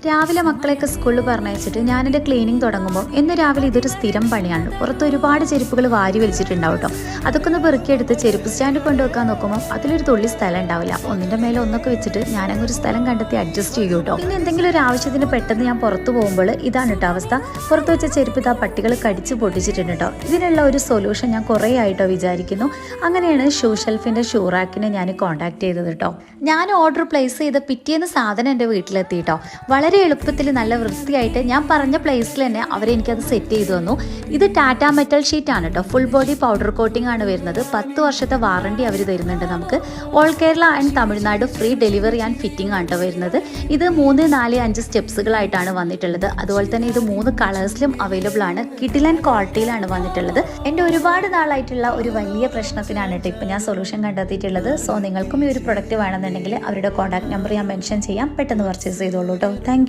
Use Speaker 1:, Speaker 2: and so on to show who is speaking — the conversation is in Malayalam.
Speaker 1: രാവിലെ മക്കളെയൊക്കെ സ്കൂളിൽ പറഞ്ഞയച്ചിട്ട് ഞാനെൻ്റെ ക്ലീനിങ് തുടങ്ങുമ്പോൾ ഇന്ന് രാവിലെ ഇതൊരു സ്ഥിരം പണിയാണ്. പുറത്ത് ഒരുപാട് ചെരുപ്പുകൾ വാരി വലിച്ചിട്ടുണ്ടാവും കേട്ടോ. അതൊക്കെ ഒന്ന് പെറുക്കിയെടുത്ത് ചെരുപ്പ് സ്റ്റാൻഡ് കൊണ്ടുവെക്കാൻ നോക്കുമ്പോൾ അതിലൊരു തുള്ളി സ്ഥലം ഉണ്ടാവില്ല. ഒന്നിൻ്റെ മേലെ ഒന്നൊക്കെ വെച്ചിട്ട് ഞാനങ്ങൊരു സ്ഥലം കണ്ടെത്തി അഡ്ജസ്റ്റ് ചെയ്യും കേട്ടോ. പിന്നെ എന്തെങ്കിലും ഒരു ആവശ്യത്തിന് പെട്ടെന്ന് ഞാൻ പുറത്ത് പോകുമ്പോൾ ഇതാണ് കേട്ടോ അവസ്ഥ. പുറത്ത് വെച്ച ചെരുപ്പ് ഇതാ പട്ടികൾ കടിച്ച് പൊട്ടിച്ചിട്ടുണ്ട് കേട്ടോ. ഇതിനുള്ള ഒരു സൊല്യൂഷൻ ഞാൻ കുറേ ആയിട്ടോ വിചാരിക്കുന്നു. അങ്ങനെയാണ് ഷൂ ഷെൽഫിൻ്റെ ഷൂ റാക്കിനെ ഞാൻ കോൺടാക്ട് ചെയ്തത് കേട്ടോ. ഞാൻ ഓർഡർ പ്ലേസ് ചെയ്ത് പിറ്റേന്ന് സാധനം എൻ്റെ വീട്ടിലെത്തി കേട്ടോ. വളരെ എളുപ്പത്തിൽ നല്ല വൃത്തിയായിട്ട് ഞാൻ പറഞ്ഞ പ്ലേസിൽ തന്നെ അവരെനിക്കത് സെറ്റ് ചെയ്തു തന്നു. ഇത് ടാറ്റ മെറ്റൽ ഷീറ്റ് ആണ് കേട്ടോ. ഫുൾ ബോഡി പൗഡർ കോട്ടിംഗ് ആണ് വരുന്നത്. 10 വർഷത്തെ വാറണ്ടി അവർ തരുന്നുണ്ട് നമുക്ക്. All Kerala and Tamil Nadu free delivery and fitting ആണ് കേട്ടോ വരുന്നത്. ഇത് 3, 4, 5 സ്റ്റെപ്സുകളായിട്ടാണ് വന്നിട്ടുള്ളത്. അതുപോലെ തന്നെ ഇത് 3 കളേഴ്സിലും അവൈലബിൾ ആണ്. കിഡിലൻ ക്വാളിറ്റിയിലാണ് വന്നിട്ടുള്ളത്. എൻ്റെ ഒരുപാട് നാളായിട്ടുള്ള ഒരു വലിയ പ്രശ്നത്തിനാണ് കേട്ടോ ഇപ്പം ഞാൻ സൊല്യൂഷൻ കണ്ടെത്തിയിട്ടുള്ളത്. സോ നിങ്ങൾക്കും ഈ ഒരു പ്രൊഡക്റ്റ് വേണമെന്നുണ്ടെങ്കിൽ അവരുടെ കോൺടാക്ട് നമ്പർ ഞാൻ മെൻഷൻ ചെയ്യാം. പെട്ടെന്ന് പർച്ചേസ് ചെയ്തോളൂ കേട്ടോ. താങ്ക്